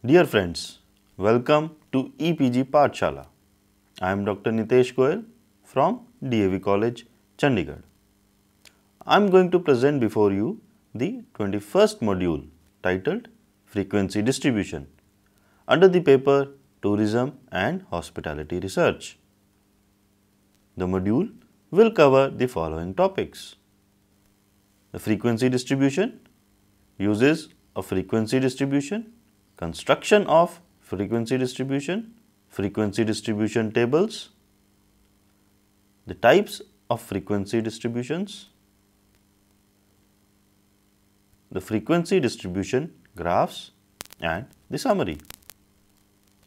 Dear friends, welcome to EPG Pathshala. I am Dr. Nitesh Goyal from DAV College, Chandigarh. I am going to present before you the 21st module titled Frequency Distribution under the paper Tourism and Hospitality Research. The module will cover the following topics. The frequency distribution, uses of frequency distribution, construction of frequency distribution tables, the types of frequency distributions, the frequency distribution graphs and the summary.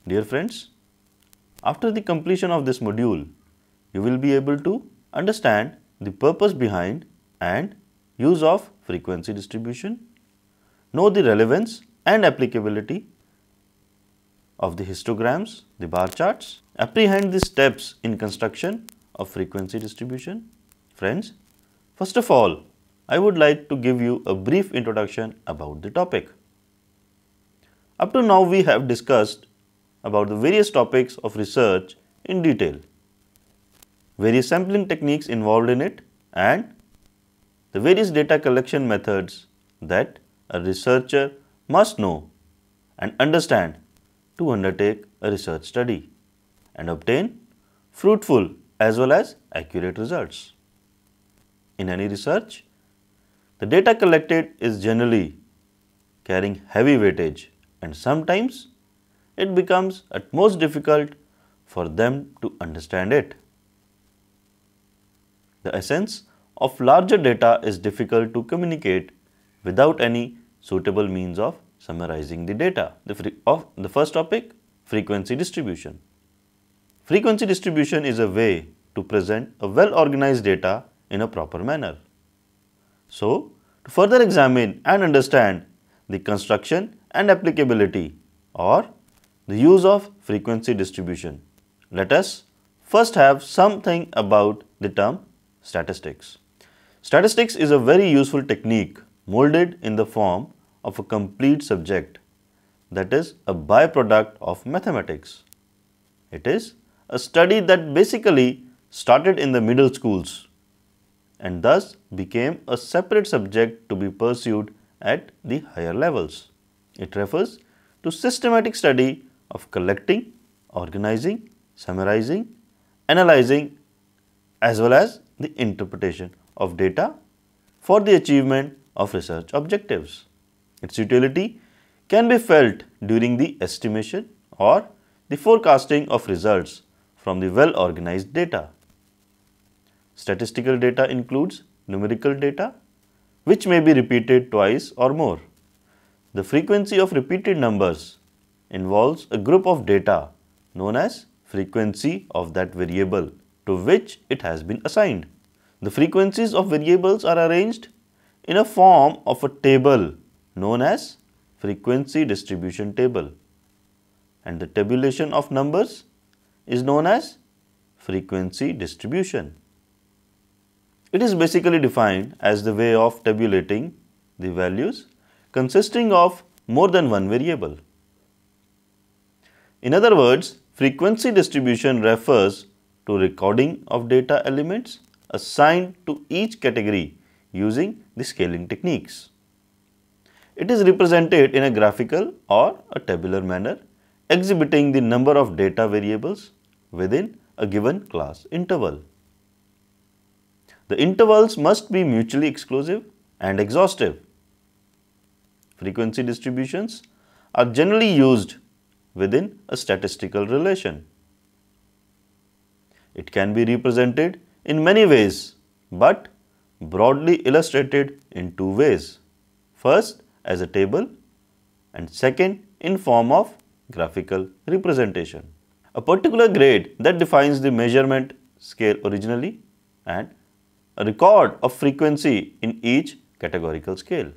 Dear friends, after the completion of this module, you will be able to understand the purpose behind and use of frequency distribution, know the relevance and applicability of the histograms, the bar charts, apprehend the steps in construction of frequency distribution. Friends, first of all, I would like to give you a brief introduction about the topic. Up to now, we have discussed about the various topics of research in detail, various sampling techniques involved in it, and the various data collection methods that a researcher must know and understand to undertake a research study and obtain fruitful as well as accurate results. In any research, the data collected is generally carrying heavy weightage, and sometimes it becomes at most difficult for them to understand it. The essence of larger data is difficult to communicate without any suitable means of summarizing the data. The first topic, frequency distribution. Frequency distribution is a way to present a well-organized data in a proper manner. So, to further examine and understand the construction and applicability or the use of frequency distribution, let us first have something about the term statistics. Statistics is a very useful technique molded in the form of a complete subject that is a byproduct of mathematics. It is a study that basically started in the middle schools and thus became a separate subject to be pursued at the higher levels. It refers to systematic study of collecting, organizing, summarizing, analyzing as well as the interpretation of data for the achievement of research objectives. Its utility can be felt during the estimation or the forecasting of results from the well-organized data. Statistical data includes numerical data, which may be repeated twice or more. The frequency of repeated numbers involves a group of data known as frequency of that variable to which it has been assigned. The frequencies of variables are arranged in a form of a table known as frequency distribution table, and the tabulation of numbers is known as frequency distribution. It is basically defined as the way of tabulating the values consisting of more than one variable. In other words, frequency distribution refers to recording of data elements assigned to each category using the scaling techniques. It is represented in a graphical or a tabular manner, exhibiting the number of data variables within a given class interval. The intervals must be mutually exclusive and exhaustive. Frequency distributions are generally used within a statistical relation. It can be represented in many ways, but broadly illustrated in two ways. First, as a table, and second, in form of graphical representation. A particular grade that defines the measurement scale originally and a record of frequency in each categorical scale.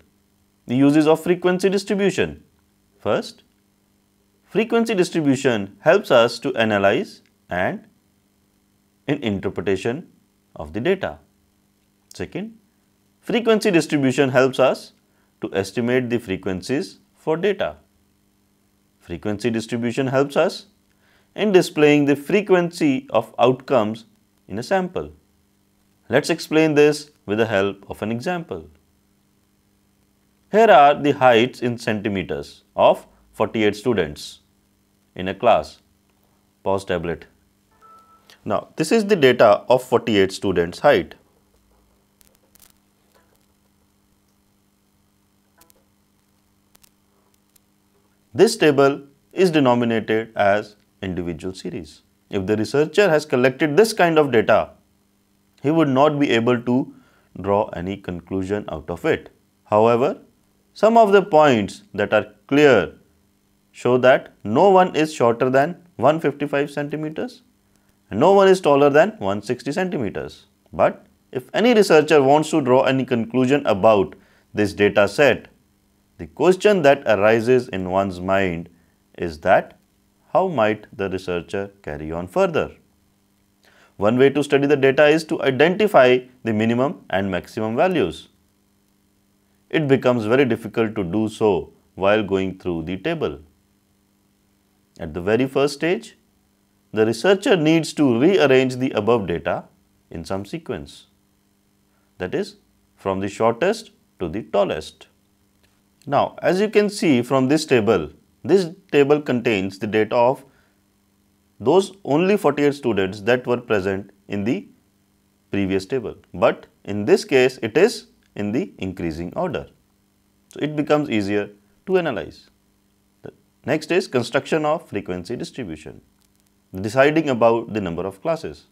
The uses of frequency distribution. First, frequency distribution helps us to analyze and in interpretation of the data. Second, frequency distribution helps us to estimate the frequencies for data. Frequency distribution helps us in displaying the frequency of outcomes in a sample. Let's explain this with the help of an example. Here are the heights in centimeters of 48 students in a class. Pause tablet. Now, this is the data of 48 students' height. This table is denominated as individual series. If the researcher has collected this kind of data, he would not be able to draw any conclusion out of it. However, some of the points that are clear show that no one is shorter than 155 centimeters and no one is taller than 160 centimeters. But if any researcher wants to draw any conclusion about this data set, the question that arises in one's mind is that how might the researcher carry on further? One way to study the data is to identify the minimum and maximum values. It becomes very difficult to do so while going through the table. At the very first stage, the researcher needs to rearrange the above data in some sequence. That is, from the shortest to the tallest. Now, as you can see from this table contains the data of those only 48 students that were present in the previous table. But in this case, it is in the increasing order. So, it becomes easier to analyze. The next is construction of frequency distribution, deciding about the number of classes.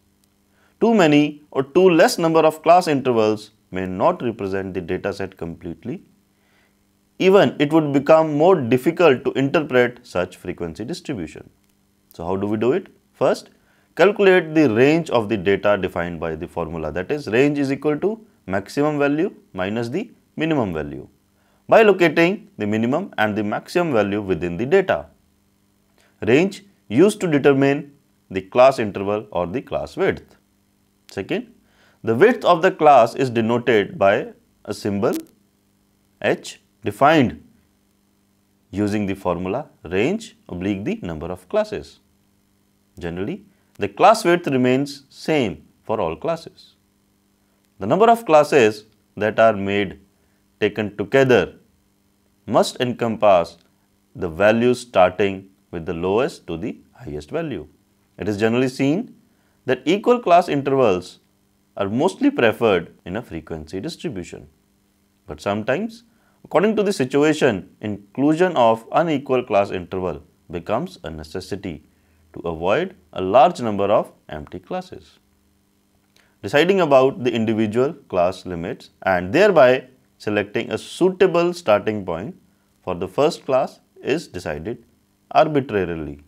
Too many or too less number of class intervals may not represent the data set completely. Even it would become more difficult to interpret such frequency distribution. So, how do we do it? First, calculate the range of the data defined by the formula, that is, range is equal to maximum value minus the minimum value, by locating the minimum and the maximum value within the data. Range used to determine the class interval or the class width. Second, the width of the class is denoted by a symbol h defined using the formula range oblique the number of classes. Generally, the class width remains same for all classes. The number of classes that are taken together must encompass the values starting with the lowest to the highest value. It is generally seen that equal class intervals are mostly preferred in a frequency distribution. But sometimes, according to the situation, inclusion of unequal class interval becomes a necessity to avoid a large number of empty classes. Deciding about the individual class limits and thereby selecting a suitable starting point for the first class is decided arbitrarily.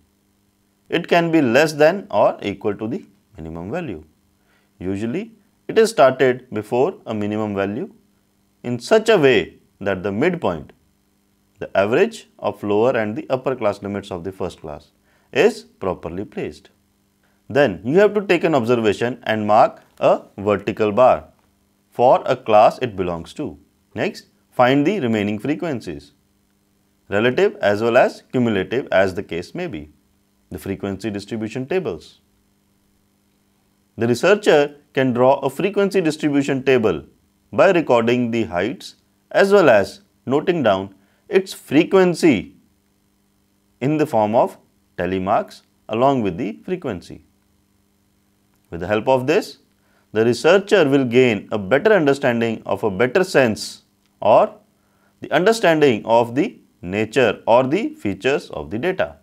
It can be less than or equal to the minimum value. Usually, it is started before a minimum value in such a way that the midpoint, the average of lower and the upper class limits of the first class, is properly placed. Then you have to take an observation and mark a vertical bar for a class it belongs to. Next, find the remaining frequencies, relative as well as cumulative as the case may be, the frequency distribution tables. The researcher can draw a frequency distribution table by recording the heights as well as noting down its frequency in the form of tally marks along with the frequency. With the help of this, the researcher will gain a better understanding of a better sense or the understanding of the nature or the features of the data.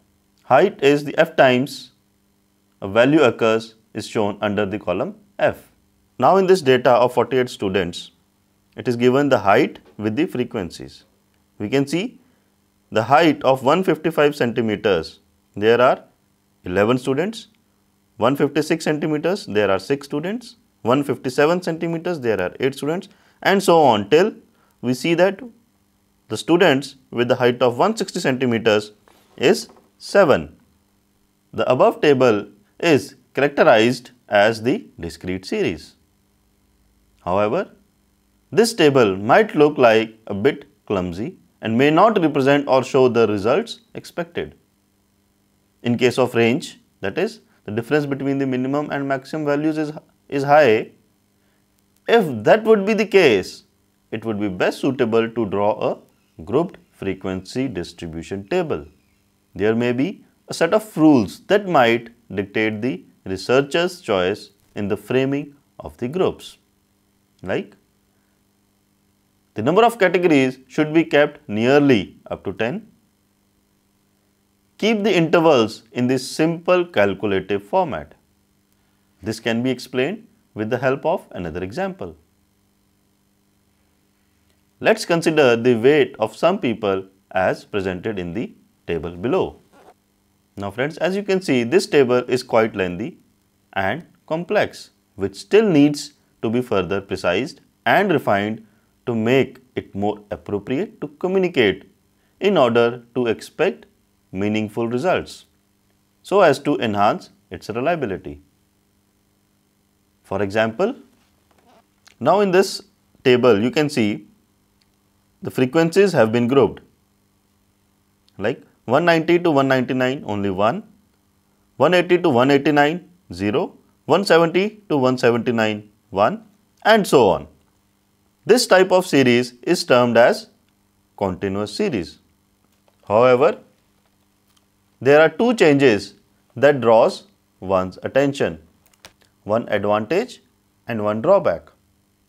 Height is the f times a value occurs is shown under the column f. Now in this data of 48 students, it is given the height with the frequencies. We can see the height of 155 centimeters, there are 11 students, 156 centimeters, there are 6 students, 157 centimeters, there are 8 students, and so on till we see that the students with the height of 160 centimeters is 7. The above table is characterized as the discrete series. However, this table might look like a bit clumsy and may not represent or show the results expected. In case of range, that is, the difference between the minimum and maximum values is high. If that would be the case, it would be best suitable to draw a grouped frequency distribution table. There may be a set of rules that might dictate the researcher's choice in the framing of the groups. Like, the number of categories should be kept nearly up to 10. Keep the intervals in this simple calculative format. This can be explained with the help of another example. Let's consider the weight of some people as presented in the table below. Now friends, as you can see, this table is quite lengthy and complex, which still needs to be further precised and refined to make it more appropriate to communicate in order to expect meaningful results, so as to enhance its reliability. For example, now in this table you can see the frequencies have been grouped, like 190 to 199 only 1, 180 to 189 0, 170 to 179 1, and so on. This type of series is termed as continuous series. However, there are two changes that draws one's attention, one advantage and one drawback.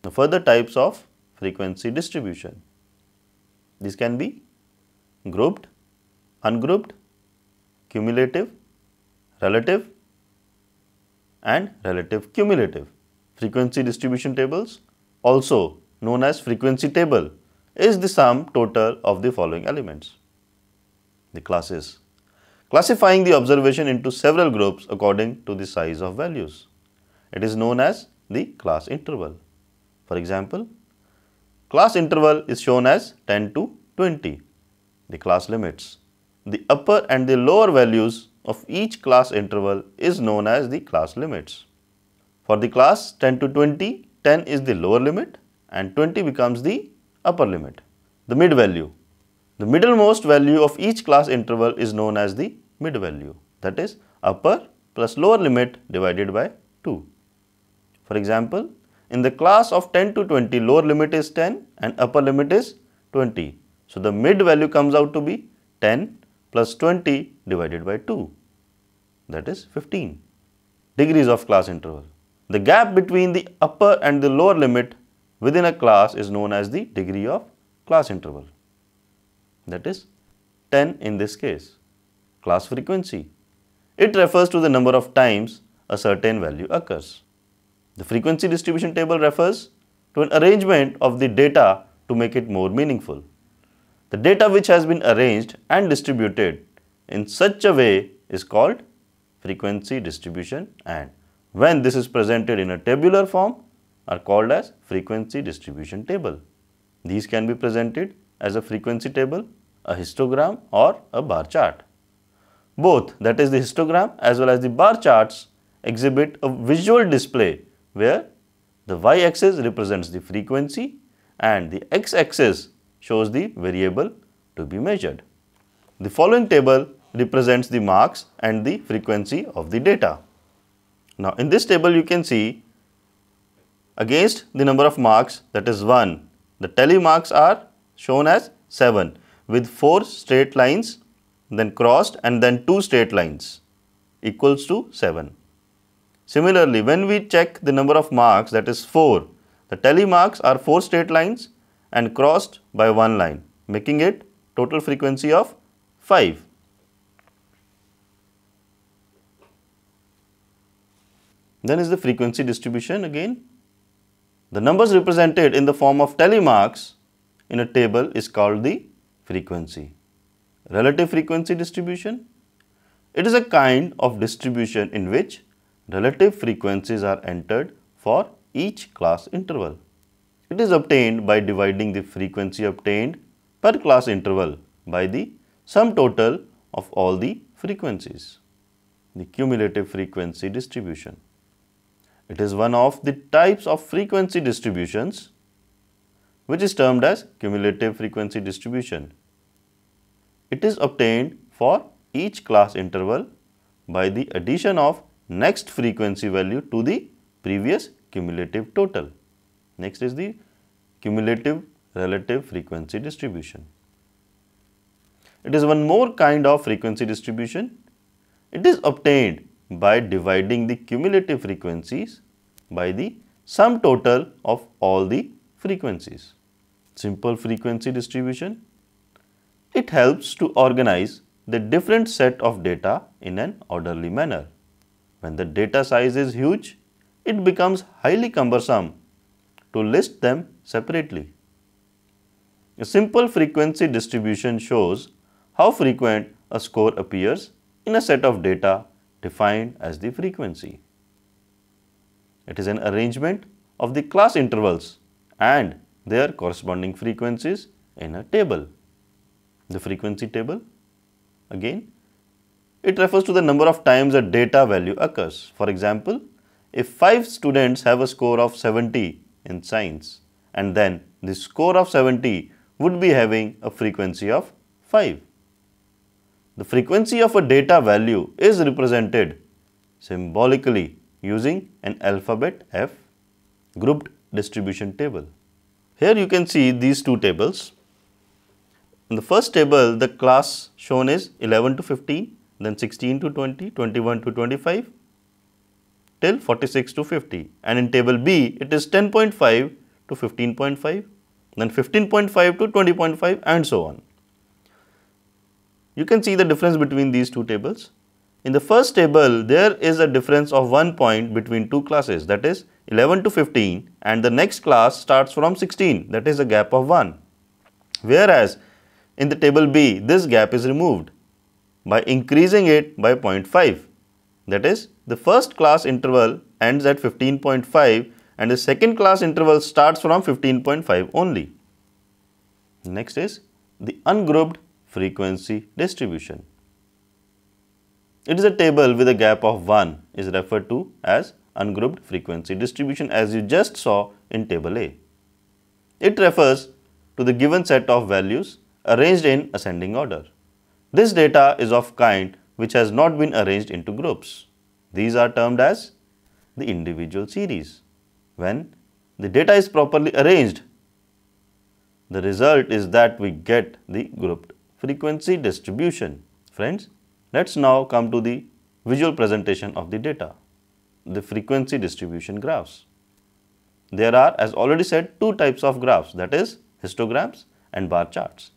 The further types of frequency distribution. These can be grouped, ungrouped, cumulative, relative, and relative cumulative. Frequency distribution tables, also known as frequency table, is the sum total of the following elements. The classes, classifying the observation into several groups according to the size of values. It is known as the class interval. For example, class interval is shown as 10 to 20. The class limits. The upper and the lower values of each class interval is known as the class limits. For the class 10 to 20, 10 is the lower limit and 20 becomes the upper limit. The mid value. The middlemost value of each class interval is known as the mid value, that is upper plus lower limit divided by 2. For example, in the class of 10 to 20, lower limit is 10 and upper limit is 20. So, the mid value comes out to be 10 plus 20 divided by 2, that is 15. Degrees of class interval. The gap between the upper and the lower limit within a class is known as the degree of class interval, that is 10 in this case. Class frequency. It refers to the number of times a certain value occurs. The frequency distribution table refers to an arrangement of the data to make it more meaningful. The data which has been arranged and distributed in such a way is called frequency distribution, and when this is presented in a tabular form are called as frequency distribution table. These can be presented as a frequency table, a histogram, or a bar chart. Both, that is the histogram as well as the bar charts, exhibit a visual display where the y-axis represents the frequency and the x-axis shows the variable to be measured. The following table represents the marks and the frequency of the data. Now, in this table you can see against the number of marks, that is 1, the tally marks are shown as 7 with 4 straight lines, then crossed, and then 2 straight lines equals to 7. Similarly, when we check the number of marks, that is 4, the tally marks are 4 straight lines and crossed by 1 line, making it total frequency of 5. Then is the frequency distribution again. The numbers represented in the form of tally marks in a table is called the frequency. Relative frequency distribution. It is a kind of distribution in which relative frequencies are entered for each class interval. It is obtained by dividing the frequency obtained per class interval by the sum total of all the frequencies. The cumulative frequency distribution. It is one of the types of frequency distributions which is termed as cumulative frequency distribution. It is obtained for each class interval by the addition of next frequency value to the previous cumulative total. Next is the cumulative relative frequency distribution. It is one more kind of frequency distribution. It is obtained by dividing the cumulative frequencies by the sum total of all the frequencies. Simple frequency distribution. It helps to organize the different set of data in an orderly manner. When the data size is huge, it becomes highly cumbersome to list them separately. A simple frequency distribution shows how frequent a score appears in a set of data defined as the frequency. It is an arrangement of the class intervals and their corresponding frequencies in a table. The frequency table, again, it refers to the number of times a data value occurs. For example, if 5 students have a score of 70 in science, and then the score of 70 would be having a frequency of 5. The frequency of a data value is represented symbolically using an alphabet F grouped distribution table. Here you can see these two tables. In the first table, the class shown is 11 to 15, then 16 to 20, 21 to 25 till 46 to 50. And in table B, it is 10.5 to 15.5, then 15.5 to 20.5 and so on. You can see the difference between these two tables. In the first table, there is a difference of 1 point between two classes, that is 11 to 15, and the next class starts from 16, that is a gap of 1. Whereas in the table B, this gap is removed by increasing it by 0.5. That is, the first class interval ends at 15.5 and the second class interval starts from 15.5 only. Next is the ungrouped frequency distribution. It is a table with a gap of 1 is referred to as ungrouped frequency distribution, as you just saw in table A. It refers to the given set of values arranged in ascending order. This data is of kind which has not been arranged into groups. These are termed as the individual series. When the data is properly arranged, the result is that we get the grouped frequency distribution. Friends, let's now come to the visual presentation of the data, the frequency distribution graphs. There are, as already said, two types of graphs, that is histograms and bar charts.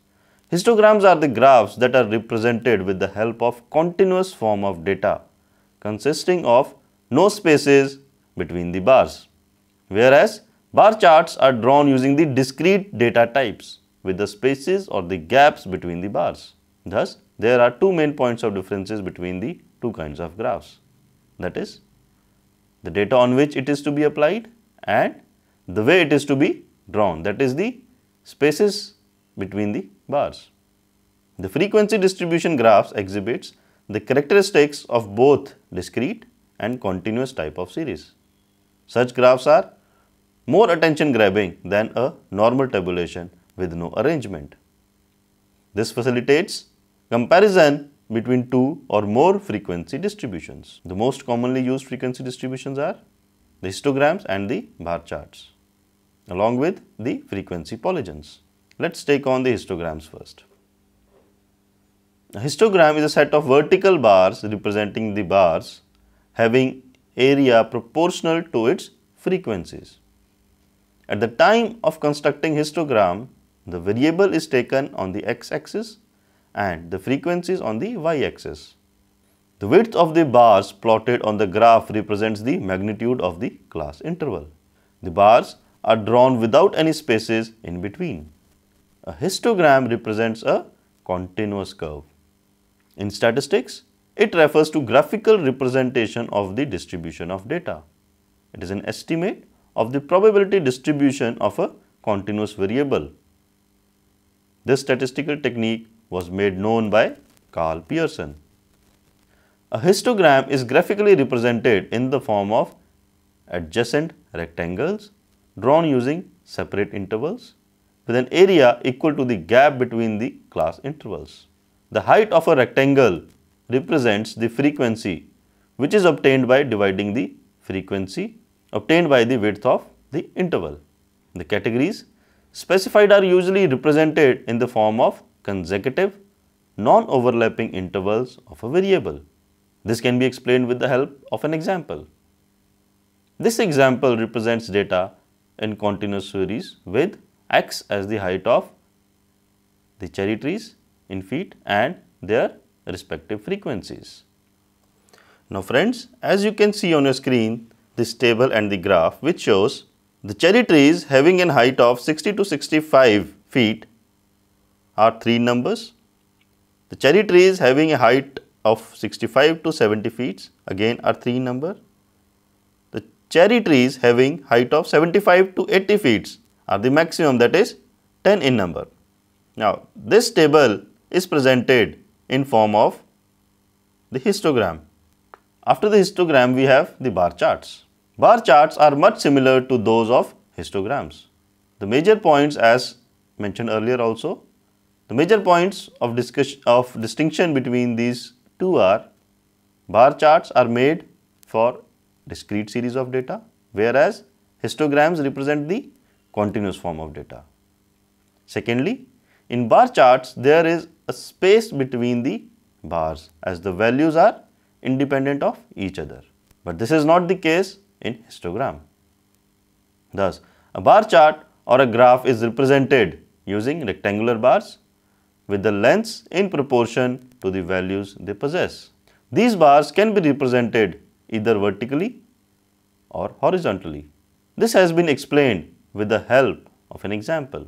Histograms are the graphs that are represented with the help of continuous form of data consisting of no spaces between the bars, whereas bar charts are drawn using the discrete data types with the spaces or the gaps between the bars. Thus, there are two main points of differences between the two kinds of graphs, that is, the data on which it is to be applied and the way it is to be drawn, that is the spaces between the bars. The frequency distribution graphs exhibits the characteristics of both discrete and continuous type of series. Such graphs are more attention grabbing than a normal tabulation with no arrangement. This facilitates comparison between two or more frequency distributions. The most commonly used frequency distributions are the histograms and the bar charts, along with the frequency polygons. Let's take on the histograms first. A histogram is a set of vertical bars representing the bars having area proportional to its frequencies. At the time of constructing histogram, the variable is taken on the x-axis and the frequencies on the y-axis. The width of the bars plotted on the graph represents the magnitude of the class interval. The bars are drawn without any spaces in between. A histogram represents a continuous curve. In statistics, it refers to graphical representation of the distribution of data. It is an estimate of the probability distribution of a continuous variable. This statistical technique was made known by Carl Pearson. A histogram is graphically represented in the form of adjacent rectangles drawn using separate intervals with an area equal to the gap between the class intervals. The height of a rectangle represents the frequency which is obtained by dividing the frequency obtained by the width of the interval. The categories specified are usually represented in the form of consecutive, non-overlapping intervals of a variable. This can be explained with the help of an example. This example represents data in continuous series with x as the height of the cherry trees in feet and their respective frequencies. Now friends, as you can see on your screen, this table and the graph which shows the cherry trees having a height of 60 to 65 feet are 3 numbers. The cherry trees having a height of 65 to 70 feet again are 3 numbers. The cherry trees having height of 75 to 80 feet are the maximum, that is 10 in number. Now this table is presented in form of the histogram. After the histogram we have the bar charts. Bar charts are much similar to those of histograms. The major points, as mentioned earlier also, the major points of distinction between these two are bar charts are made for discrete series of data, whereas histograms represent the continuous form of data. Secondly, in bar charts there is a space between the bars as the values are independent of each other, but this is not the case in histogram. Thus, a bar chart or a graph is represented using rectangular bars with the lengths in proportion to the values they possess. These bars can be represented either vertically or horizontally. This has been explained with the help of an example.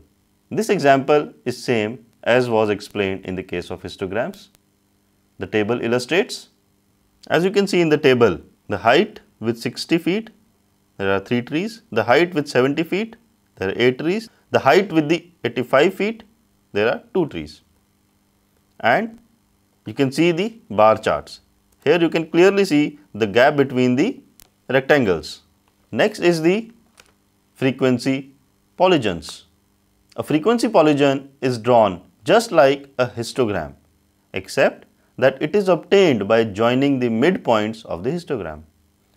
This example is same as was explained in the case of histograms. The table illustrates. As you can see in the table, the height with 60 feet, there are 3 trees. The height with 70 feet, there are 8 trees. The height with the 85 feet, there are 2 trees. And you can see the bar charts. Here you can clearly see the gap between the rectangles. Next is the frequency polygons. A frequency polygon is drawn just like a histogram, except that it is obtained by joining the midpoints of the histogram.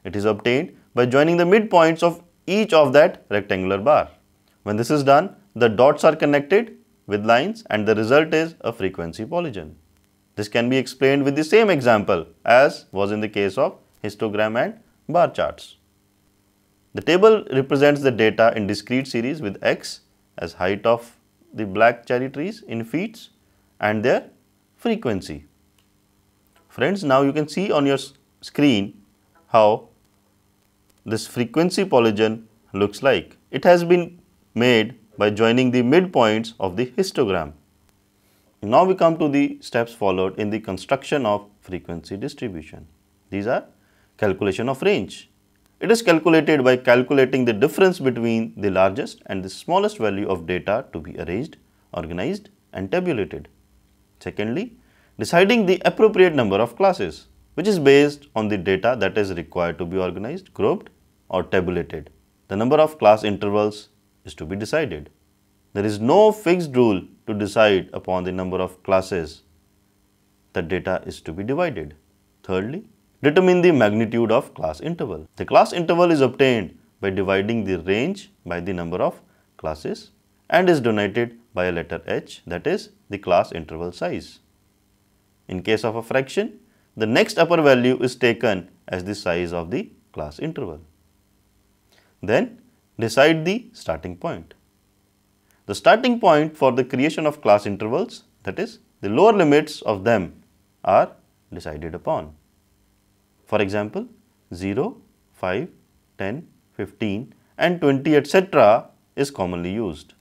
It is obtained by joining the midpoints of each of that rectangular bar. When this is done, the dots are connected with lines and the result is a frequency polygon. This can be explained with the same example as was in the case of histogram and bar charts. The table represents the data in discrete series with x as height of the black cherry trees in feet and their frequency. Friends, now you can see on your screen how this frequency polygon looks like. It has been made by joining the midpoints of the histogram. Now we come to the steps followed in the construction of frequency distribution. These are calculation of range. It is calculated by calculating the difference between the largest and the smallest value of data to be arranged, organized and tabulated. Secondly, deciding the appropriate number of classes, which is based on the data that is required to be organized, grouped or tabulated. The number of class intervals is to be decided. There is no fixed rule to decide upon the number of classes that data is to be divided. Thirdly, determine the magnitude of class interval. The class interval is obtained by dividing the range by the number of classes and is denoted by a letter h, that is the class interval size. In case of a fraction, the next upper value is taken as the size of the class interval. Then decide the starting point. The starting point for the creation of class intervals, that is the lower limits of them, are decided upon. For example, 0, 5, 10, 15 and 20 etc. is commonly used.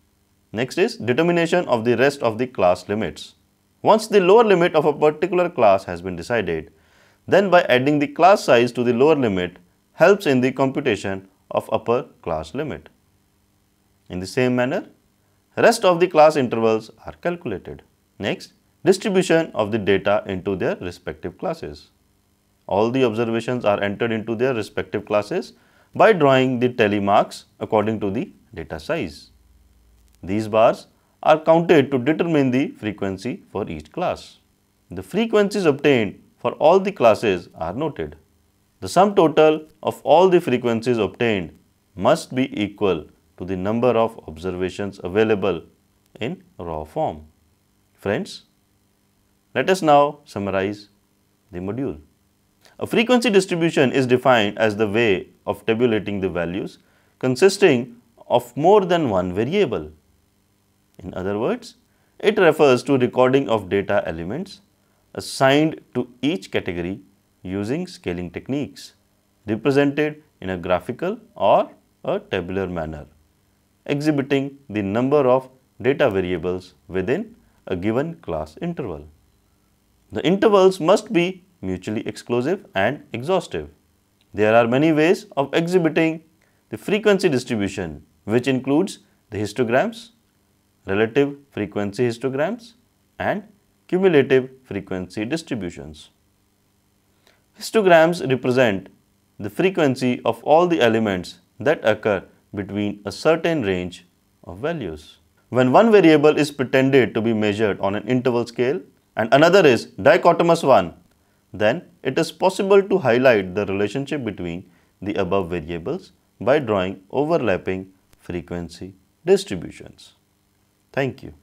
Next is determination of the rest of the class limits. Once the lower limit of a particular class has been decided, then by adding the class size to the lower limit helps in the computation of upper class limit. In the same manner, rest of the class intervals are calculated. Next, distribution of the data into their respective classes. All the observations are entered into their respective classes by drawing the tally marks according to the data size. These bars are counted to determine the frequency for each class. The frequencies obtained for all the classes are noted. The sum total of all the frequencies obtained must be equal to the number of observations available in raw form. Friends, let us now summarize the module. A frequency distribution is defined as the way of tabulating the values consisting of more than one variable. In other words, it refers to recording of data elements assigned to each category using scaling techniques represented in a graphical or a tabular manner, exhibiting the number of data variables within a given class interval. The intervals must be mutually exclusive and exhaustive. There are many ways of exhibiting the frequency distribution, which includes the histograms, relative frequency histograms, and cumulative frequency distributions. Histograms represent the frequency of all the elements that occur between a certain range of values. When one variable is pretended to be measured on an interval scale and another is dichotomous one, then it is possible to highlight the relationship between the above variables by drawing overlapping frequency distributions. Thank you.